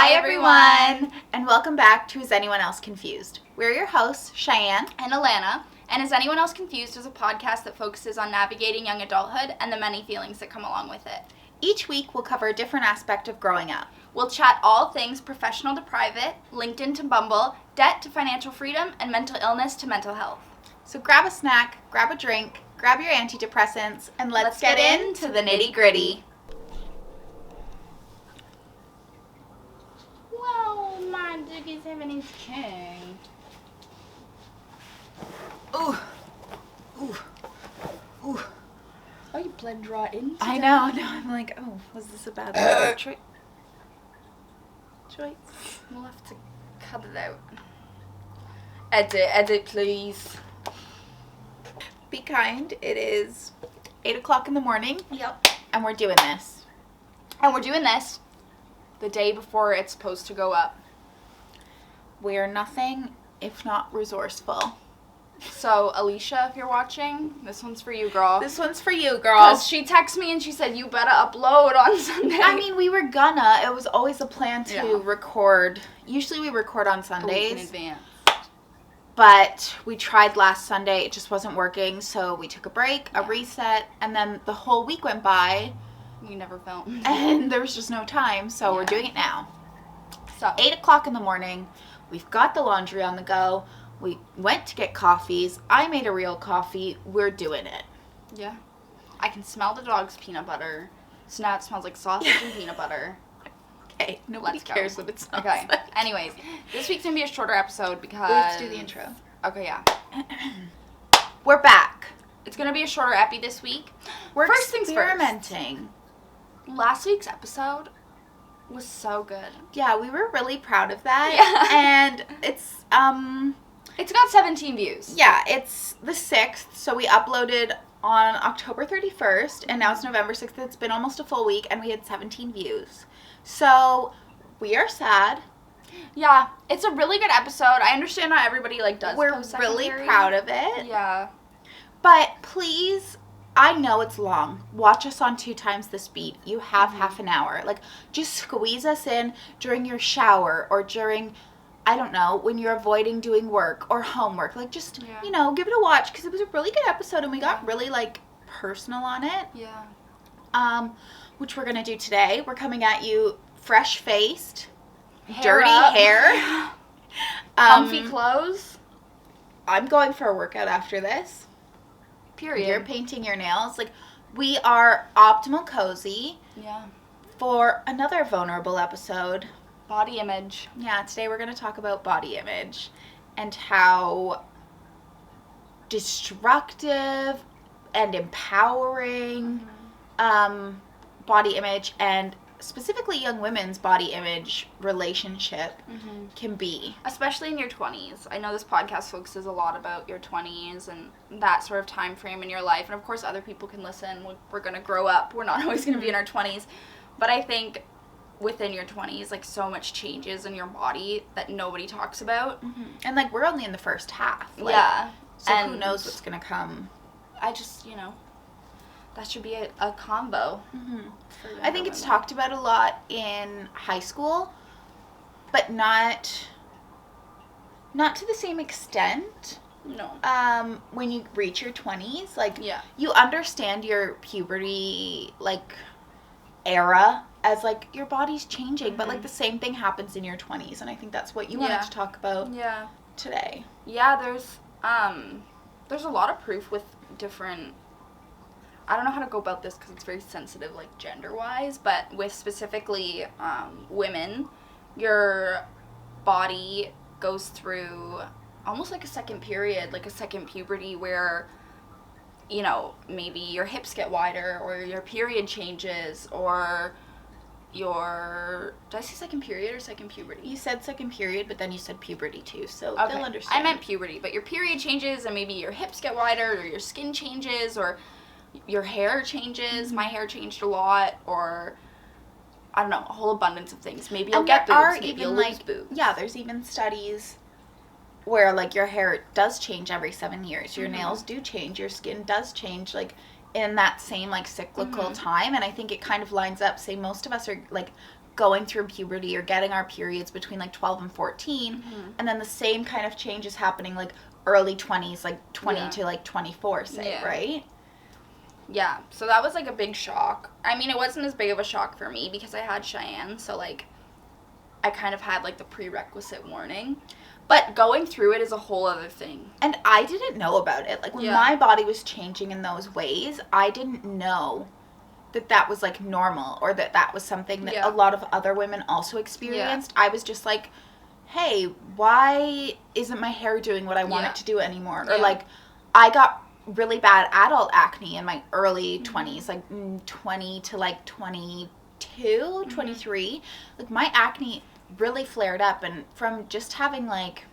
Hi everyone, and welcome back to Is Anyone Else Confused? We're your hosts, Cheyenne and Alana, and Is Anyone Else Confused is a podcast that focuses on navigating young adulthood and the many feelings that come along with it. Each week we'll cover a different aspect of growing up. We'll chat all things professional to private, LinkedIn to Bumble, debt to financial freedom, and mental illness to mental health. So grab a snack, grab a drink, grab your antidepressants, and let's get into the nitty-gritty. Well, my dick is having his king. Ooh. Ooh. Ooh. Oh, you blend right into I know. Now I'm like, oh, was this a bad choice? We'll have to cut it out. Edit, please. Be kind. It is 8 o'clock in the morning. Yep. And we're doing this. And we're doing this the day before it's supposed to go up. We're nothing if not resourceful. So, Alicia, if you're watching, this one's for you, girl. This one's for you, girl. Because she texted me and she said, you better upload on Sunday. I mean, we were gonna. It was always a plan to record. Usually we record on Sundays. In advance. But we tried last Sunday. It just wasn't working. So we took a break, a reset, and then the whole week went by. We never filmed. And there was just no time. So we're doing it now. So 8 o'clock in the morning. We've got the laundry on the go. We went to get coffees. I made a real coffee. We're doing it. Yeah. I can smell the dog's peanut butter. So now it smells like sausage and peanut butter. Okay. Nobody cares what it smells like. Anyways, this week's going to be a shorter episode because... Let's do the intro. Okay, yeah. We're back. It's going to be a shorter epi this week. We're first things first. Experimenting. Last week's episode was so good. Yeah, we were really proud of that. Yeah. And it's got 17 views. Yeah, it's the 6th, so we uploaded on October 31st, and now it's November 6th. It's been almost a full week, and we had 17 views. So, we are sad. Yeah, it's a really good episode. I understand not everybody, does We're post really secondary. proud of it. Yeah. But please, I know it's long. Watch us on 2 times the speed. You have half an hour. Just squeeze us in during your shower or during... I don't know, when you're avoiding doing work or homework. Give it a watch because it was a really good episode and we got really, personal on it. Yeah. Which we're going to do today. We're coming at you fresh-faced, hair dirty up. hair. Comfy clothes. I'm going for a workout after this. Period. You're painting your nails. We are optimal cozy. Yeah. For another vulnerable episode. Body image. Yeah, today we're going to talk about body image and how destructive and empowering body image and specifically young women's body image relationship can be. Especially in your 20s. I know this podcast focuses a lot about your 20s and that sort of time frame in your life. And of course other people can listen. We're going to grow up. We're not always going to be in our 20s. But I think... within your 20s, so much changes in your body that nobody talks about. And, we're only in the first half. Yeah. So who knows what's going to come. I just, that should be a combo. I think it's talked about a lot in high school, but not to the same extent. No. When you reach your 20s, you understand your puberty, era as your body's changing, but the same thing happens in your 20s, and I think that's what you wanted to talk about today. Yeah, there's a lot of proof with different, I don't know how to go about this because it's very sensitive gender wise, but with specifically women, your body goes through almost a second period, a second puberty where maybe your hips get wider or your period changes or your... Did I say second period or second puberty? You said second period, but then you said puberty too, so they'll understand. I meant puberty, but your period changes and maybe your hips get wider or your skin changes or your hair changes. My hair changed a lot, or... I don't know, a whole abundance of things. Maybe you'll get boobs, maybe you'll lose boobs. Yeah, there's even studies where your hair does change every 7 years. Your nails do change. Your skin does change. in that same, like, cyclical time. And I think it kind of lines up. Say most of us are, like, going through puberty or getting our periods between like 12 and 14, and then the same kind of change is happening like early 20s, like 20 to like 24, say, right? Yeah, so that was like a big shock. I mean, it wasn't as big of a shock for me because I had Cheyenne, so like I kind of had like the prerequisite warning. But going through it is a whole other thing. And I didn't know about it. Like, when my body was changing in those ways, I didn't know that was, like, normal, or that was something that a lot of other women also experienced. I was just like, hey, why isn't my hair doing what I want it to do anymore? Or, like, I got really bad adult acne in my early 20s, like, 20 to, like, 22, 23. Like, my acne really flared up, and from just having, like,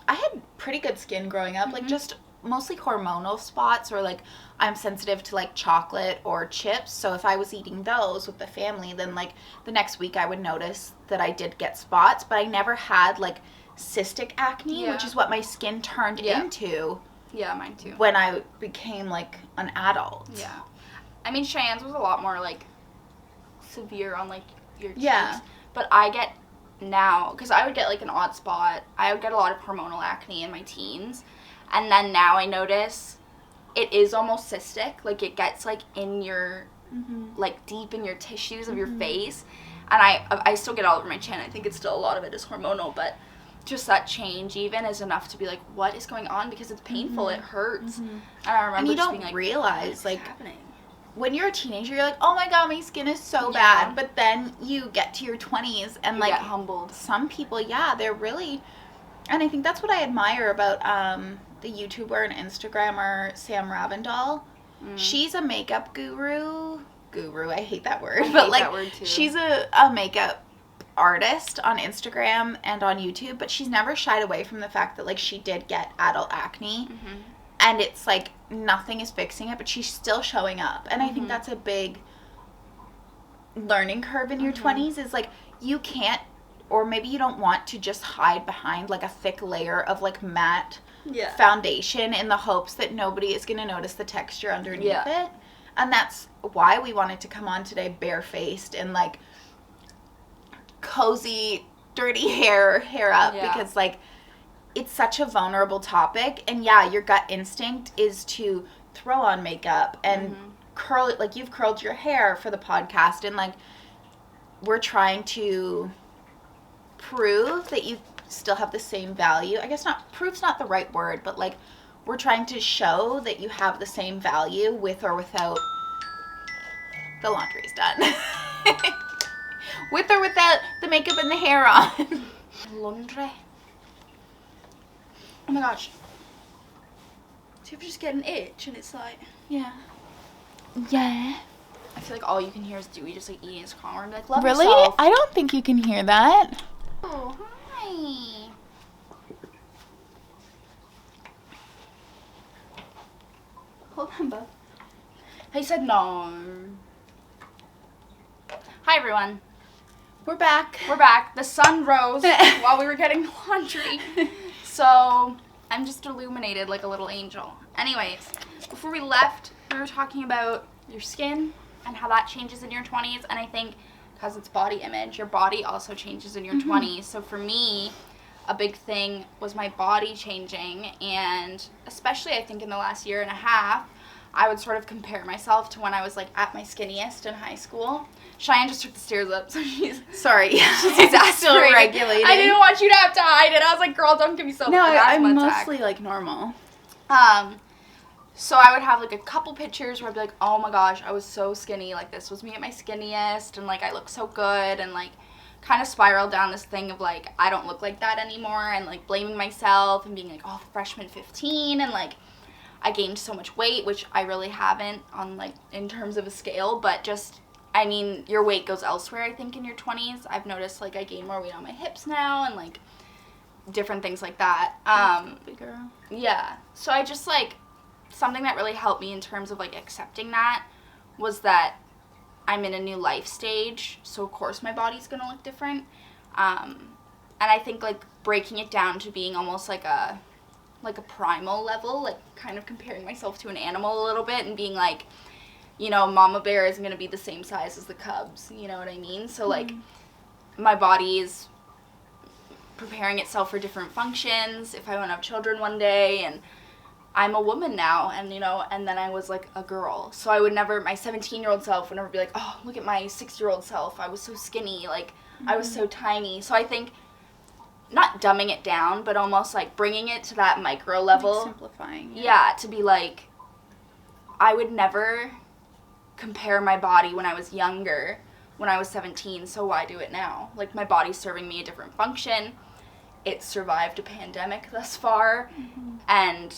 I had pretty good skin growing up, like, just mostly hormonal spots, or like I'm sensitive to like chocolate or chips, so if I was eating those with the family, then like the next week I would notice that I did get spots, but I never had like cystic acne, which is what my skin turned into. Yeah, mine too. When I became like an adult. Yeah. I mean, Cheyenne's was a lot more like severe on like your cheeks, but I get now, because I would get like an odd spot, I would get a lot of hormonal acne in my teens. And then now I notice it is almost cystic. Like, it gets, like, in your, like, deep in your tissues of your face. And I still get all over my chin. I think it's still, a lot of it is hormonal. But just that change even is enough to be like, what is going on? Because it's painful. It hurts. And I remember and you just don't being like, realize, like, happening? When you're a teenager, you're like, oh my god, my skin is so bad. But then you get to your 20s and, like, get humbled. Some people, they're really... And I think that's what I admire about the YouTuber and Instagrammer Sam Ravindal. She's a makeup guru. I hate that word. But like, that word too. She's a makeup artist on Instagram and on YouTube, but she's never shied away from the fact that like she did get adult acne. And it's like nothing is fixing it, but she's still showing up. And I think that's a big learning curve in your 20s, is like you can't, or maybe you don't want to just hide behind like a thick layer of like matte foundation in the hopes that nobody is going to notice the texture underneath it. And that's why we wanted to come on today barefaced and like cozy, dirty hair up, because like it's such a vulnerable topic. And your gut instinct is to throw on makeup and curl it. Like, you've curled your hair for the podcast, and like we're trying to prove that you still have the same value. I guess proof's not the right word, but like we're trying to show that you have the same value with or without the laundry's done. With or without the makeup and the hair on. Laundry. Oh my gosh. Do you ever just get an itch and it's like... Yeah. I feel like all you can hear is Dewey just like eating his corn. Like, love really? yourself. I don't think you can hear that. Oh, hi. Hold on, bud. He said no. Hi, everyone. We're back. The sun rose while we were getting laundry. So, I'm just illuminated like a little angel. Anyways, before we left, we were talking about your skin and how that changes in your 20s. And I think because it's body image, your body also changes in your 20s. So for me, a big thing was my body changing. And especially, I think, in the last year and a half, I would sort of compare myself to when I was like at my skinniest in high school. Cheyenne just took the stairs up, so she's... Sorry. She's exasperated. Still regulating. I didn't want you to have to hide it. I was like, girl, don't give me so No, much I'm mostly like normal. So I would have like a couple pictures where I'd be like, oh my gosh, I was so skinny. Like, this was me at my skinniest, and like I look so good, and like kind of spiraled down this thing of like, I don't look like that anymore, and like blaming myself and being like, oh, the freshman 15, and like I gained so much weight, which I really haven't on like in terms of a scale, but just, I mean, your weight goes elsewhere, I think, in your 20s. I've noticed like I gain more weight on my hips now, and like different things like that. Bigger. Yeah. So I just like, something that really helped me in terms of like accepting that was that I'm in a new life stage, so of course my body's gonna look different. And I think like breaking it down to being almost like a primal level, like kind of comparing myself to an animal a little bit and being like, you know, mama bear isn't gonna be the same size as the cubs, you know what I mean? So like my body is preparing itself for different functions, if I want to have children one day, and I'm a woman now, and, you know, and then I was, like, a girl. So I would never, my 17-year-old self would never be like, oh, look at my 6-year-old self. I was so skinny. Like, I was so tiny. So I think not dumbing it down, but almost, like, bringing it to that micro level. Like simplifying. Yeah, to be like, I would never compare my body when I was younger, when I was 17, so why do it now? Like, my body's serving me a different function. It survived a pandemic thus far, and,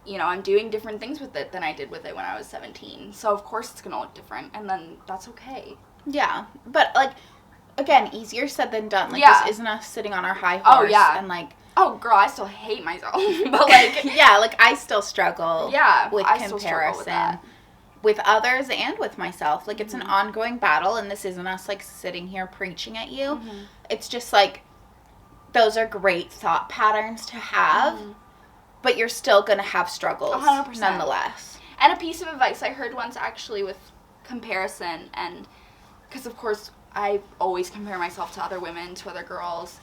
you know, I'm doing different things with it than I did with it when I was 17. So, of course, it's going to look different, and then that's okay. Yeah, but, like, again, easier said than done. Like, Yeah. this isn't us sitting on our high horse. Oh, yeah. And, like... Oh, girl, I still hate myself. But, like... yeah, like, I still struggle Yeah, with I comparison. still struggle with that. With others and with myself. Like, it's an ongoing battle, and this isn't us, like, sitting here preaching at you. It's just, like, those are great thought patterns to have, but you're still going to have struggles 100%. nonetheless. And a piece of advice I heard once, actually, with comparison, and because, of course, I always compare myself to other women, to other girls.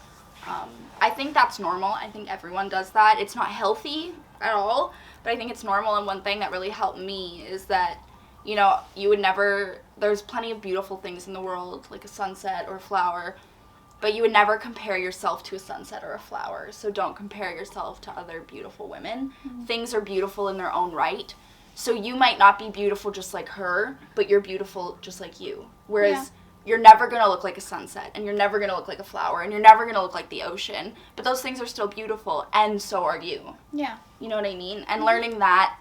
I think that's normal. I think everyone does that. It's not healthy at all, but I think it's normal, and one thing that really helped me is that, you know, you would never, there's plenty of beautiful things in the world, like a sunset or a flower, but you would never compare yourself to a sunset or a flower, so don't compare yourself to other beautiful women. Things are beautiful in their own right, so you might not be beautiful just like her, but you're beautiful just like you, whereas you're never going to look like a sunset, and you're never going to look like a flower, and you're never going to look like the ocean, but those things are still beautiful, and so are you. Yeah. You know what I mean? And learning that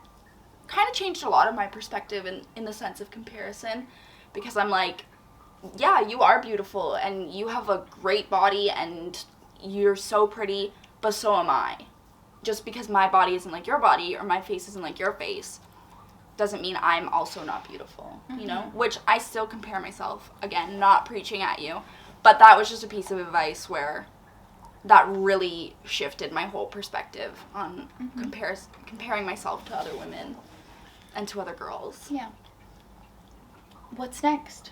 kind of changed a lot of my perspective in the sense of comparison, because I'm like, yeah, you are beautiful, and you have a great body, and you're so pretty, but so am I. Just because my body isn't like your body, or my face isn't like your face, doesn't mean I'm also not beautiful, you know? Which I still compare myself, again, not preaching at you, but that was just a piece of advice where that really shifted my whole perspective on comparing myself to other women and to other girls. Yeah. What's next?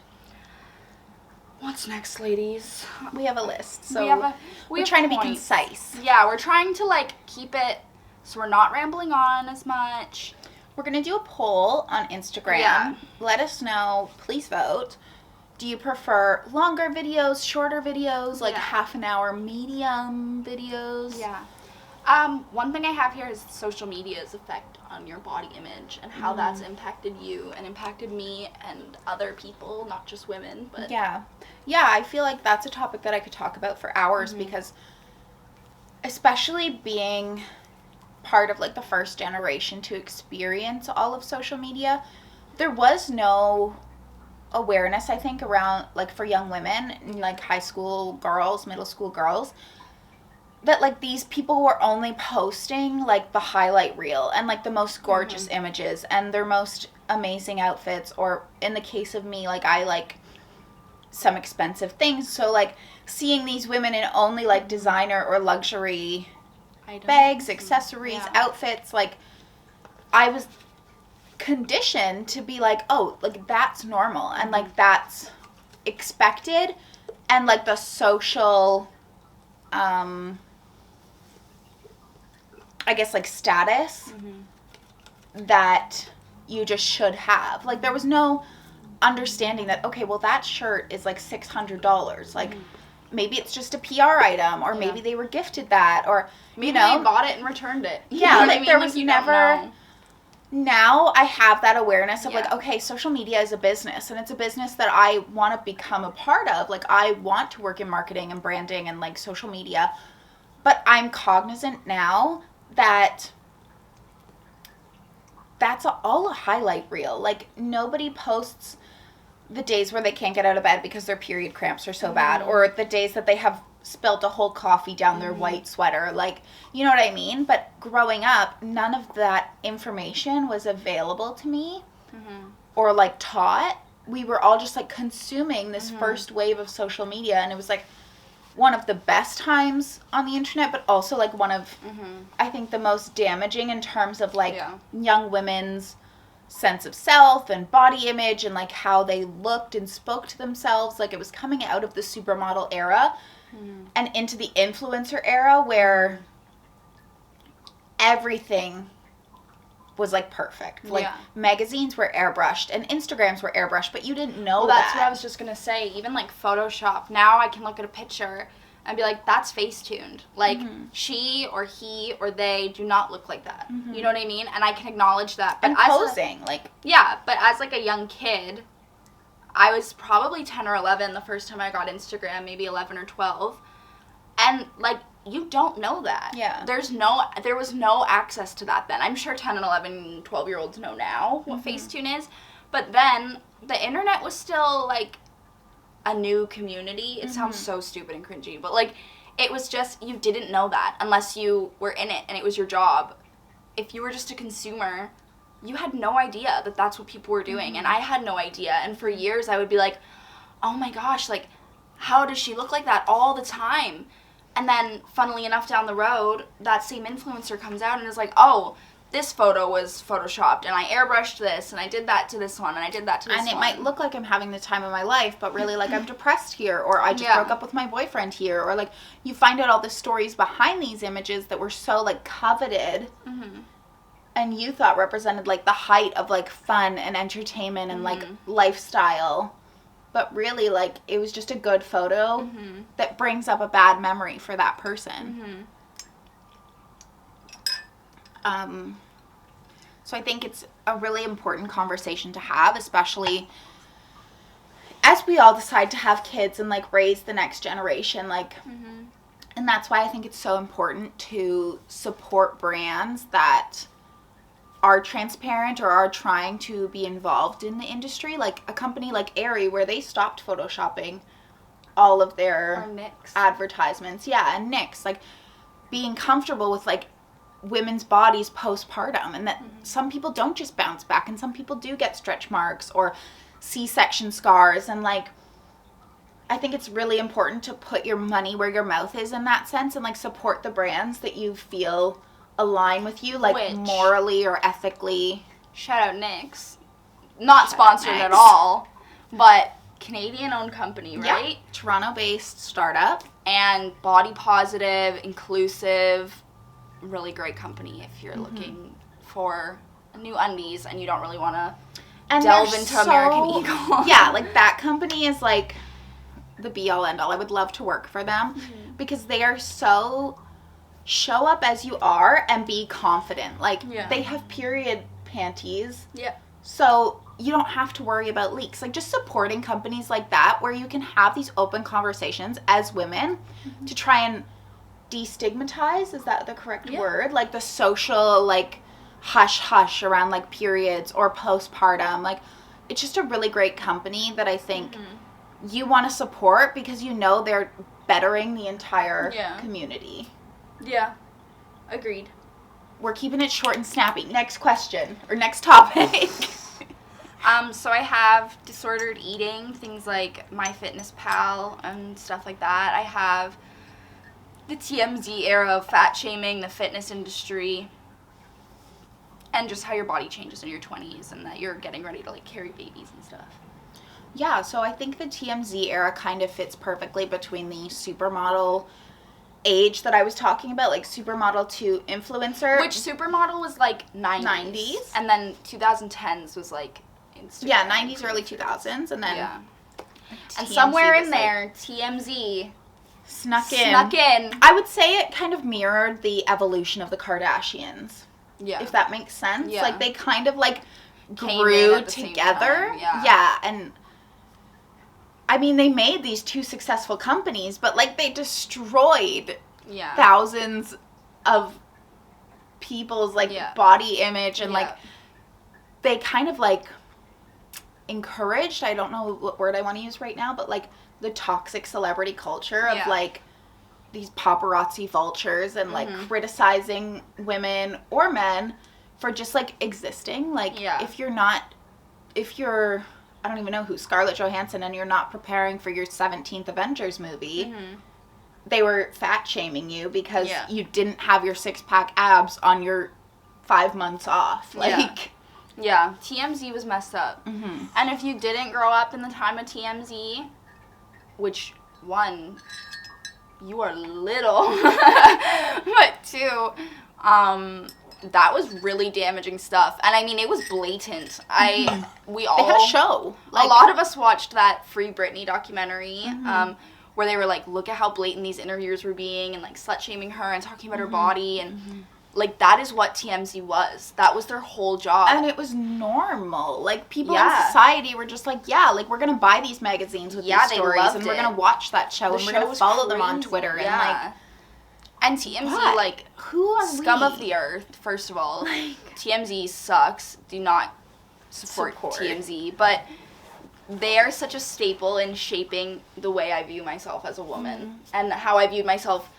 What's next, ladies? We have a list, so we're we're trying to be concise. Yeah, we're trying to, like, keep it so we're not rambling on as much. We're going to do a poll on Instagram. Yeah. Let us know. Please vote. Do you prefer longer videos, shorter videos, like half an hour medium videos? Yeah. One thing I have here is social media's effect on your body image and how that's impacted you and impacted me and other people, not just women, but... Yeah, I feel like that's a topic that I could talk about for hours because especially being part of, like, the first generation to experience all of social media, there was no awareness, I think, around, like, for young women, like, high school girls, middle school girls, that, like, these people were only posting, like, the highlight reel and, like, the most gorgeous images and their most amazing outfits, or in the case of me, like, I like some expensive things, so, like, seeing these women in only, like, designer or luxury bags, accessories, outfits, like, I was conditioned to be like, oh, like, that's normal, and, like, that's expected, and, like, the social, I guess, like, status that you just should have. Like, there was no understanding that, okay, well, that shirt is, like, $600, like, maybe it's just a PR item, or maybe they were gifted that, or, maybe you know, they bought it and returned it. Yeah, You know like, what I mean? there Like, was you don't never... know. Now I have that awareness of, like, Yeah. okay, social media is a business, and it's a business that I want to become a part of. Like, I want to work in marketing and branding and, like, social media, but I'm cognizant now that that's all a highlight reel. Like, nobody posts the days where they can't get out of bed because their period cramps are so bad, or the days that they have spilt a whole coffee down their white sweater. Like, you know what I mean? But growing up, none of that information was available to me or, like, taught. We were all just, like, consuming this first wave of social media, and it was, like, one of the best times on the internet, but also, like, one of, I think, the most damaging in terms of, like, young women's sense of self and body image and like how they looked and spoke to themselves. Like it was coming out of the supermodel era and into the influencer era where everything was like perfect. Like magazines were airbrushed and Instagrams were airbrushed, but you didn't know that. That's what I was just gonna say. Even like Photoshop, now I can look at a picture and be like, that's Facetuned. Like she or he or they do not look like that. You know what I mean? And I can acknowledge that. But and posing, but as like a young kid, I was probably 10 or 11 the first time I got Instagram, maybe 11 or 12. And like, you don't know that. Yeah. There was no access to that then. I'm sure 10 and 11, 12-year-olds know now what Facetune is. But then the internet was still like a new community. It sounds so stupid and cringy, but like it was just, you didn't know that unless you were in it and it was your job. If you were just a consumer, you had no idea that that's what people were doing, and I had no idea. And for years I would be like, oh my gosh, like how does she look like that all the time? And then, funnily enough, down the road, that same influencer comes out and is like, oh, this photo was photoshopped, and I airbrushed this, and I did that to this one, and I did that to this one. And it might look like I'm having the time of my life, but really, like, I'm depressed here, or I just broke up with my boyfriend here, or, like, you find out all the stories behind these images that were so, like, coveted, and you thought represented, like, the height of, like, fun and entertainment and, like, lifestyle. But really, like, it was just a good photo that brings up a bad memory for that person. So I think it's a really important conversation to have, especially as we all decide to have kids and, like, raise the next generation. Like, and that's why I think it's so important to support brands that are transparent or are trying to be involved in the industry, like a company like Aerie, where they stopped photoshopping all of their advertisements. Yeah, and NYX, like being comfortable with like women's bodies postpartum, and that some people don't just bounce back, and some people do get stretch marks or C-section scars, and like I think it's really important to put your money where your mouth is in that sense, and like support the brands that you feel align with you, like morally or ethically. Shout out NYX. Not sponsored at all, but Canadian-owned company, right? Yeah. Toronto-based startup. And body positive, inclusive, really great company if you're looking for new undies and you don't really want to delve into American Eagle. Yeah, like that company is like the be-all, end-all. I would love to work for them because they are so show up as you are and be confident. Like, they have period panties. Yeah. So you don't have to worry about leaks. Like, just supporting companies like that where you can have these open conversations as women to try and destigmatize, is that the correct word? Like, the social, like, hush-hush around, like, periods or postpartum. Like, it's just a really great company that I think you want to support because you know they're bettering the entire community. Yeah, agreed. We're keeping it short and snappy. Next question, or next topic. So I have disordered eating, things like MyFitnessPal and stuff like that. I have the TMZ era of fat shaming, the fitness industry, and just how your body changes in your 20s and that you're getting ready to, like, carry babies and stuff. Yeah, so I think the TMZ era kind of fits perfectly between the supermodel age that I was talking about, like supermodel to influencer. Which supermodel was like 90s. And then 2010s was like Instagram. Yeah, 90s, early 2000s, and then and somewhere in there, TMZ snuck in. I would say it kind of mirrored the evolution of the Kardashians. Yeah. If that makes sense. Yeah. Like, they kind of, like, grew together. Yeah, and I mean, they made these two successful companies, but, like, they destroyed thousands of people's, like, body image, and, like, they kind of, like, encouraged, I don't know what word I want to use right now, but, like, the toxic celebrity culture of, like, these paparazzi vultures and, like, criticizing women or men for just, like, existing. Like, if you're I don't even know who, Scarlett Johansson, and you're not preparing for your 17th Avengers movie, they were fat shaming you because you didn't have your 6-pack abs on your 5 months off. Like, Yeah, TMZ was messed up. Mm-hmm. And if you didn't grow up in the time of TMZ, which, one, you are little, but two, that was really damaging stuff. And I mean, it was blatant. They had a show. A lot of us watched that Free Britney documentary, Mm-hmm. Where they were like, look at how blatant these interviewers were being and like slut-shaming her and talking about her body and... Mm-hmm. Like, that is what TMZ was. That was their whole job. And it was normal. Like, people Yeah. in society were just like, yeah, like, we're going to buy these magazines with these they stories, loved and we're it. going to watch that show, The and we're show going to was follow them on crazy. Twitter. Yeah. And TMZ, But like, who are scum we? of the earth, first of all. Like- TMZ sucks. Do not support TMZ. But they are such a staple in shaping the way I view myself as a woman. And how I viewed myself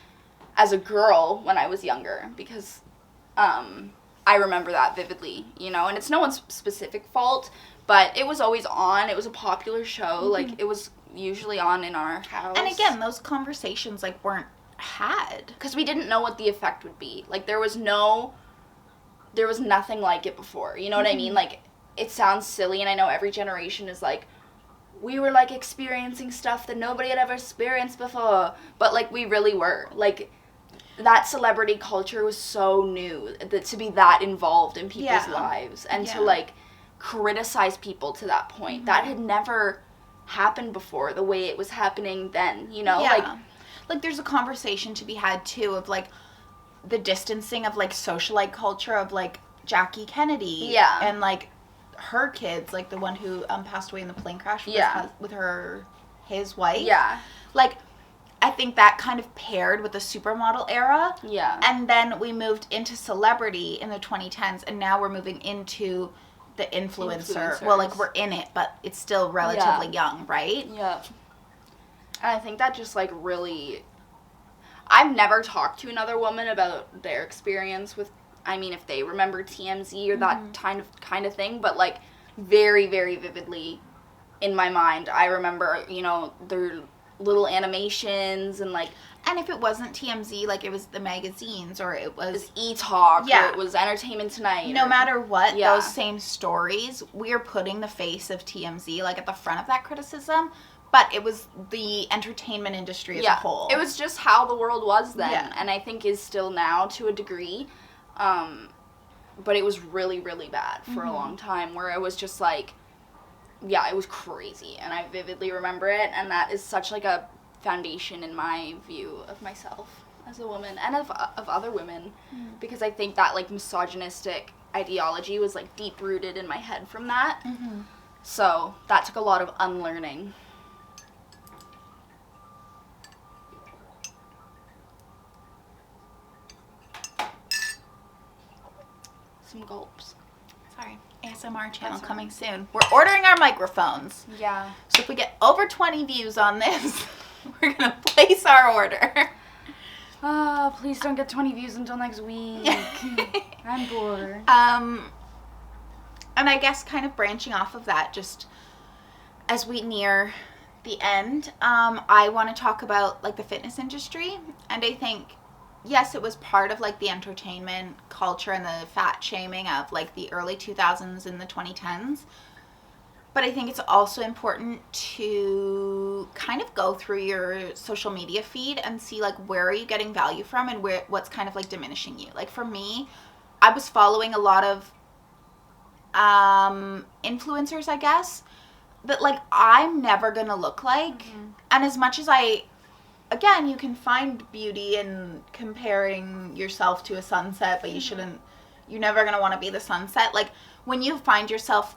as a girl when I was younger. Because... I remember that vividly, you know, and it's no one's specific fault, but it was always on. It was a popular show. Like, it was usually on in our house. And again, those conversations, like, weren't had. because we didn't know what the effect would be. Like, there was nothing like it before. You know what I mean? Like, it sounds silly, and I know every generation is like, we were, like, experiencing stuff that nobody had ever experienced before. But, like, we really were. Like... that celebrity culture was so new, that to be that involved in people's lives and to like criticize people to that point, that had never happened before the way it was happening then, you know? Like there's a conversation to be had too of like the distancing of like socialite culture of like Jackie Kennedy and like her kids, like the one who passed away in the plane crash with his wife. Like I think that kind of paired with the supermodel era. And then we moved into celebrity in the 2010s, and now we're moving into the influencer. Well, like, we're in it, but it's still relatively young, right? And I think that just, like, really... I've never talked to another woman about their experience with... I mean, if they remember TMZ or that kind of thing, but, like, very, very vividly in my mind, I remember, you know, their... little animations and like, and if it wasn't TMZ, like it was the magazines or it was E-Talk or it was Entertainment Tonight, no matter what, those same stories, we're putting the face of TMZ like at the front of that criticism, but it was the entertainment industry as a whole. It was just how the world was then, and I think is still now to a degree, but it was really, really bad for a long time, where it was just like, it was crazy, and I vividly remember it, and that is such, like, a foundation in my view of myself as a woman, and of other women, because I think that, like, misogynistic ideology was, like, deep-rooted in my head from that, so that took a lot of unlearning. Some gulps. Sorry. ASMR channel coming soon. We're ordering our microphones. So if we get over 20 views on this, we're going to place our order. Oh, please don't get 20 views until next week. I'm bored. And I guess kind of branching off of that, just as we near the end, I want to talk about like the fitness industry. And I think, yes, it was part of like the entertainment culture and the fat shaming of like the early 2000s and the 2010s. But I think it's also important to kind of go through your social media feed and see like where are you getting value from and what's kind of like diminishing you. Like for me, I was following a lot of influencers, I guess, that like I'm never gonna look like. And as much as again, you can find beauty in comparing yourself to a sunset, but you're never gonna want to be the sunset. Like when you find yourself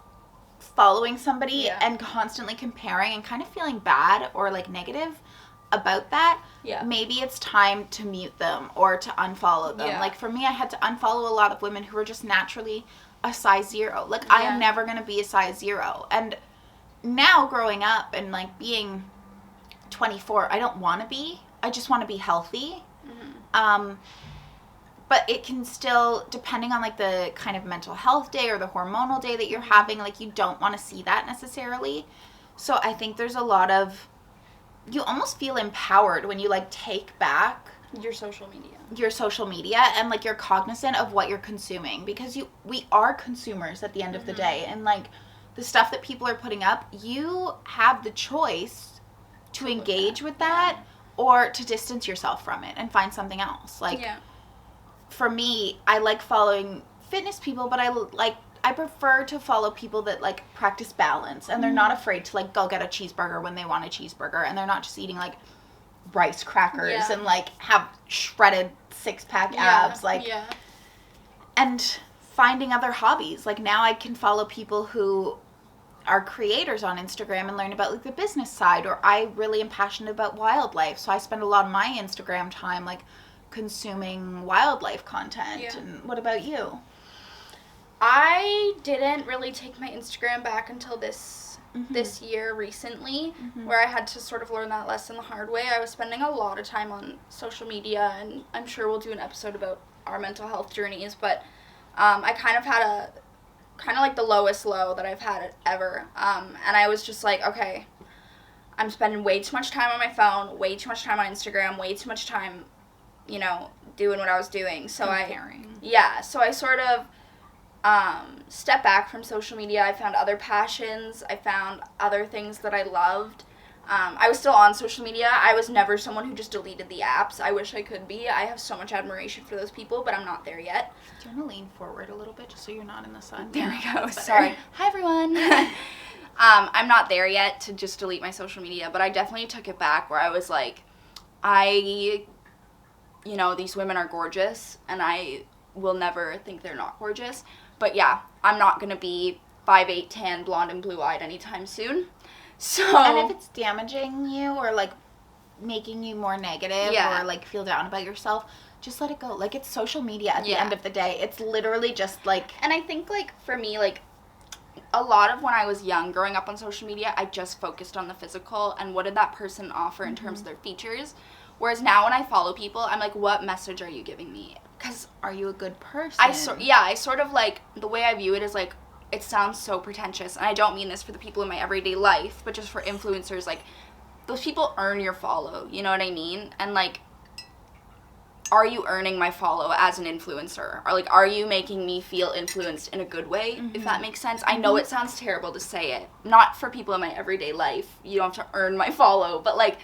following somebody and constantly comparing and kind of feeling bad or like negative about that, maybe it's time to mute them or to unfollow them. Like for me, I had to unfollow a lot of women who were just naturally a size 0. Like I am never going to be a size 0. And now growing up and like being 24, I don't want to be. I just want to be healthy. But it can still, depending on like the kind of mental health day or the hormonal day that you're having, like you don't want to see that necessarily. So I think there's a lot of, you almost feel empowered when you like take back Your social media. Your social media, and like you're cognizant of what you're consuming, because we are consumers at the end of the day, and like the stuff that people are putting up, you have the choice to engage with that or to distance yourself from it and find something else. Like for me, I like following fitness people, but I prefer to follow people that like practice balance, and they're not afraid to like go get a cheeseburger when they want a cheeseburger, and they're not just eating like rice crackers and like have shredded six-pack abs, and finding other hobbies. Like now I can follow people who are creators on Instagram and learn about like the business side, or I really am passionate about wildlife, so I spend a lot of my Instagram time like consuming wildlife content. And what about you? I didn't really take my Instagram back until this year recently, where I had to sort of learn that lesson the hard way. I was spending a lot of time on social media, and I'm sure we'll do an episode about our mental health journeys, but I kind of had like the lowest low that I've had ever, and I was just like, okay, I'm spending way too much time on my phone, way too much time on Instagram, way too much time, doing what I was doing. So so I sort of step back from social media. I found other passions. I found other things that I loved. I was still on social media. I was never someone who just deleted the apps. I wish I could be. I have so much admiration for those people, but I'm not there yet. Do you want to lean forward a little bit just so you're not in the sun? There we go. Sorry. Hi, everyone. I'm not there yet to just delete my social media, but I definitely took it back where I was like, these women are gorgeous, and I will never think they're not gorgeous. But yeah, I'm not going to be 5'8", tan, blonde, and blue-eyed anytime soon. So, and if it's damaging you or like making you more negative or like feel down about yourself, just let it go. Like, it's social media at the end of the day. It's literally just like... And I think like for me, like a lot of when I was young growing up on social media, I just focused on the physical and what did that person offer in terms of their features. Whereas now when I follow people, I'm like, what message are you giving me? Because are you a good person? I sort of like, the way I view it is like, it sounds so pretentious, and I don't mean this for the people in my everyday life, but just for influencers, like, those people earn your follow, you know what I mean? And like, are you earning my follow as an influencer? Or like, are you making me feel influenced in a good way, if that makes sense? I know it sounds terrible to say it, not for people in my everyday life, you don't have to earn my follow, but like,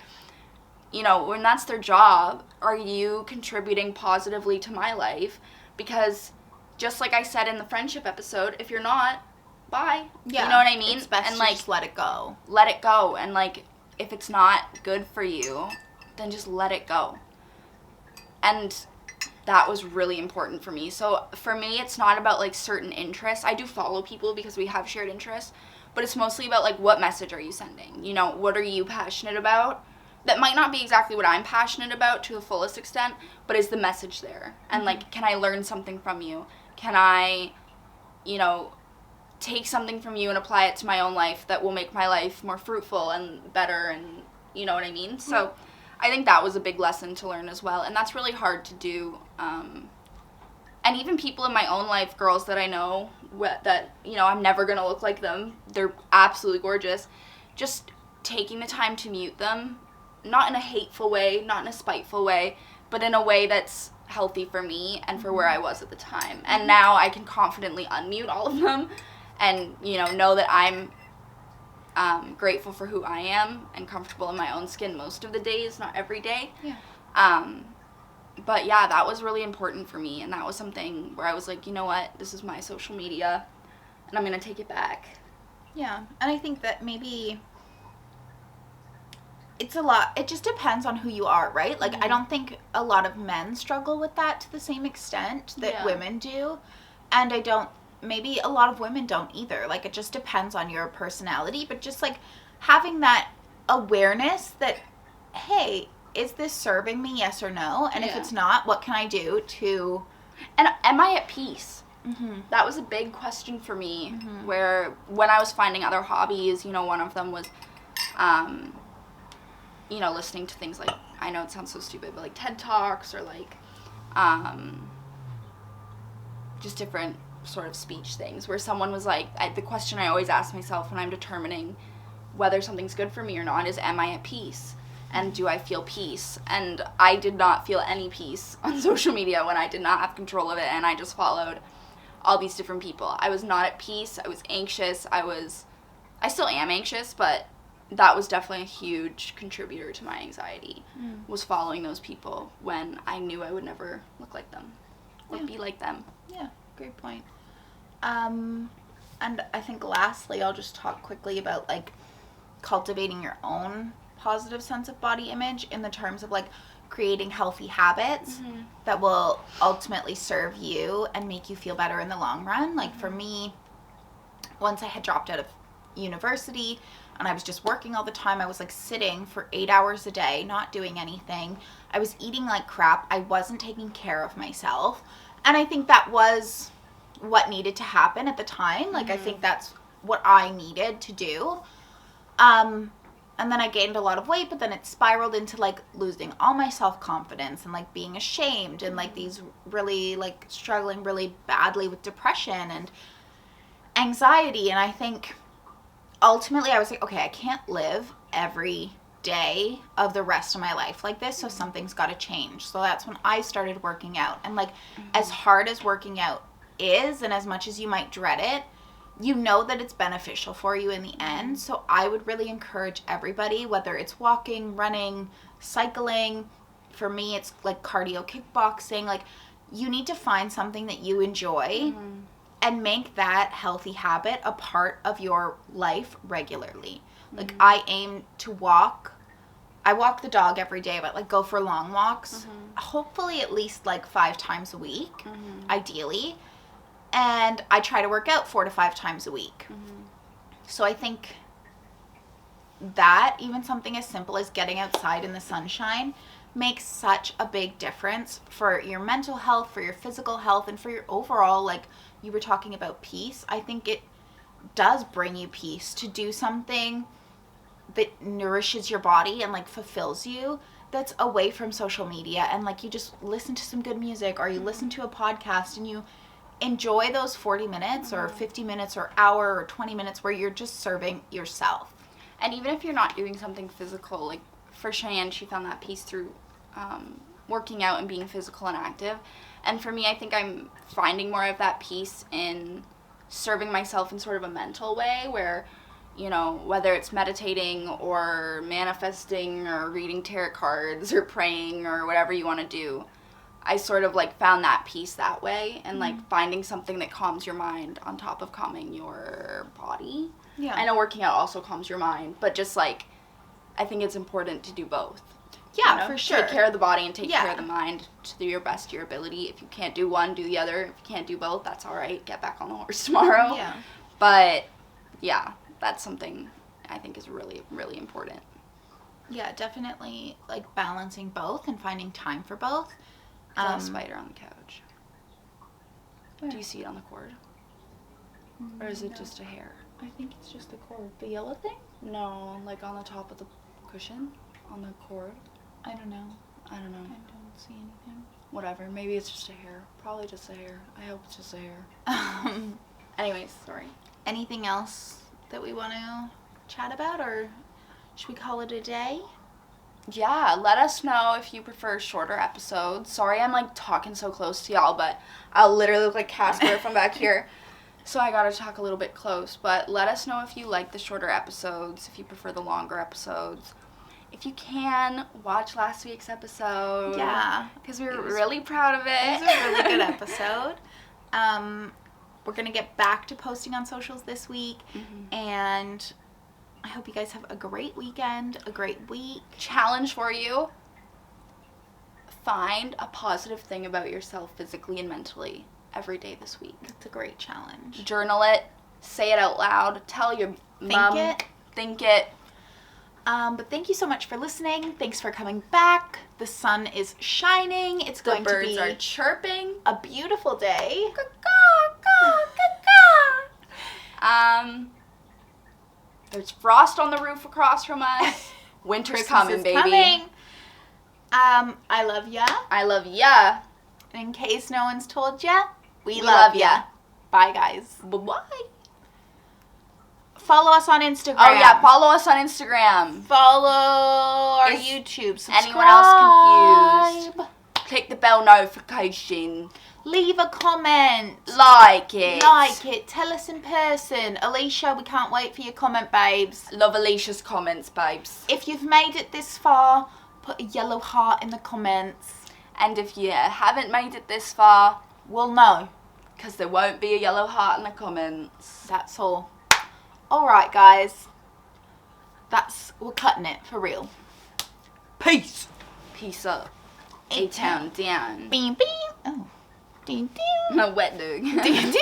when that's their job, are you contributing positively to my life? Because just like I said in the friendship episode, if you're not, bye. Yeah. You know what I mean? It's best and to like, just let it go. Let it go. And like, if it's not good for you, then just let it go. And that was really important for me. So for me, it's not about like certain interests. I do follow people because we have shared interests, but it's mostly about like, what message are you sending? What are you passionate about? That might not be exactly what I'm passionate about to the fullest extent, but is the message there? And like, can I learn something from you? Can I, take something from you and apply it to my own life that will make my life more fruitful and better, and you know what I mean? So I think that was a big lesson to learn as well, and that's really hard to do. And even people in my own life, girls that I know that, I'm never going to look like them. They're absolutely gorgeous. Just taking the time to mute them, not in a hateful way, not in a spiteful way, but in a way that's healthy for me and for where I was at the time. And now I can confidently unmute all of them and, know that I'm grateful for who I am and comfortable in my own skin most of the days, not every day. Yeah. But yeah, that was really important for me, and that was something where I was like, you know what, this is my social media, and I'm going to take it back. Yeah, and I think that maybe... it's a lot. It just depends on who you are, right? Like, I don't think a lot of men struggle with that to the same extent that women do. And maybe a lot of women don't either. Like, it just depends on your personality. But just, like, having that awareness that, hey, is this serving me, yes or no? And if it's not, what can I do to... And am I at peace? That was a big question for me, where when I was finding other hobbies, one of them was... listening to things like, I know it sounds so stupid, but like TED Talks or like, just different sort of speech things where someone was like, the question I always ask myself when I'm determining whether something's good for me or not is, am I at peace? and do I feel peace? And I did not feel any peace on social media when I did not have control of it, and I just followed all these different people. I was not at peace. I was anxious. I still am anxious, but that was definitely a huge contributor to my anxiety, was following those people when I knew I would never look like them or be like them. Yeah, great point. And I think lastly, I'll just talk quickly about, like, cultivating your own positive sense of body image in the terms of, like, creating healthy habits that will ultimately serve you and make you feel better in the long run. Like, for me, once I had dropped out of university and I was just working all the time, I was, like, sitting for 8 hours a day, not doing anything. I was eating like crap. I wasn't taking care of myself. And I think that was what needed to happen at the time. Like, I think that's what I needed to do. And then I gained a lot of weight, but then it spiraled into, like, losing all my self-confidence and, like, being ashamed and, like, these really, like, struggling really badly with depression and anxiety. And I think ultimately I was like, okay, I can't live every day of the rest of my life like this, so something's got to change. So that's when I started working out. And, like, as hard as working out is, and as much as you might dread it, you know that it's beneficial for you in the end. So I would really encourage everybody, whether it's walking, running, cycling. For me, it's like cardio kickboxing. Like, you need to find something that you enjoy and make that healthy habit a part of your life regularly. Like, I aim to walk. I walk the dog every day, but, like, go for long walks. Hopefully at least, like, 5 times a week, ideally. And I try to work out 4 to 5 times a week. So I think that even something as simple as getting outside in the sunshine makes such a big difference for your mental health, for your physical health, and for your overall, like, you were talking about peace. I think it does bring you peace to do something that nourishes your body and, like, fulfills you, that's away from social media, and, like, you just listen to some good music or you listen to a podcast and you enjoy those 40 minutes or 50 minutes or hour or 20 minutes where you're just serving yourself. And even if you're not doing something physical, like, for Cheyenne, she found that peace through working out and being physical and active. And for me, I think I'm finding more of that peace in serving myself in sort of a mental way where, you know, whether it's meditating or manifesting or reading tarot cards or praying or whatever you want to do, I sort of, like, found that peace that way, and, like, finding something that calms your mind on top of calming your body. Yeah. I know working out also calms your mind, but just, like, I think it's important to do both. Yeah, you know? for sure. Take care of the body and take care of the mind to your best of your ability. If you can't do one, do the other. If you can't do both, that's all right. Get back on the horse tomorrow. Yeah. But, yeah, that's something I think is really, really important. Yeah, definitely, like, balancing both and finding time for both. There's a spider on the couch. Where? Do you see it on the cord? Or is it just a hair? I think it's just the cord. The yellow thing? No, like on the top of the cushion? On the cord? I don't know. I don't know. I don't see anything. Whatever. Maybe it's just a hair. Probably just a hair. I hope it's just a hair. Anyways, sorry. Anything else that we want to chat about, or should we call it a day? Yeah, let us know if you prefer shorter episodes. Sorry I'm, like, talking so close to y'all, but I'll literally look like Casper from back here. So I gotta talk a little bit close. But let us know if you like the shorter episodes, if you prefer the longer episodes. If you can, watch last week's episode. Yeah. Because we were really proud of it. It was a really good episode. We're going to get back to posting on socials this week. And I hope you guys have a great weekend, a great week. Challenge for you. Find a positive thing about yourself physically and mentally every day this week. It's a great challenge. Journal it. Say it out loud. Tell your mom. Think it. But thank you so much for listening. Thanks for coming back. The sun is shining. It's going to be the birds are chirping. A beautiful day. There's frost on the roof across from us. Winter's coming, baby. Coming. I love ya. I love ya. In case no one's told ya, we love love ya. Bye, guys. Bye-bye. Follow us on Instagram. Oh yeah, follow us on Instagram. Follow our Is YouTube. Subscribe. anyone else confused? Click the bell notification. Leave a comment. Like it. Like it. Tell us in person. Alicia, we can't wait for your comment, babes. Love Alicia's comments, babes. If you've made it this far, put a yellow heart in the comments. And if you haven't made it this far, We'll know. because there won't be a yellow heart in the comments. That's all. Alright, guys. We're cutting it for real. Peace. Peace up. A-Town down. Beam, beam. Oh. Ding, ding. No wet dog. Ding, ding,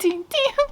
ding, ding.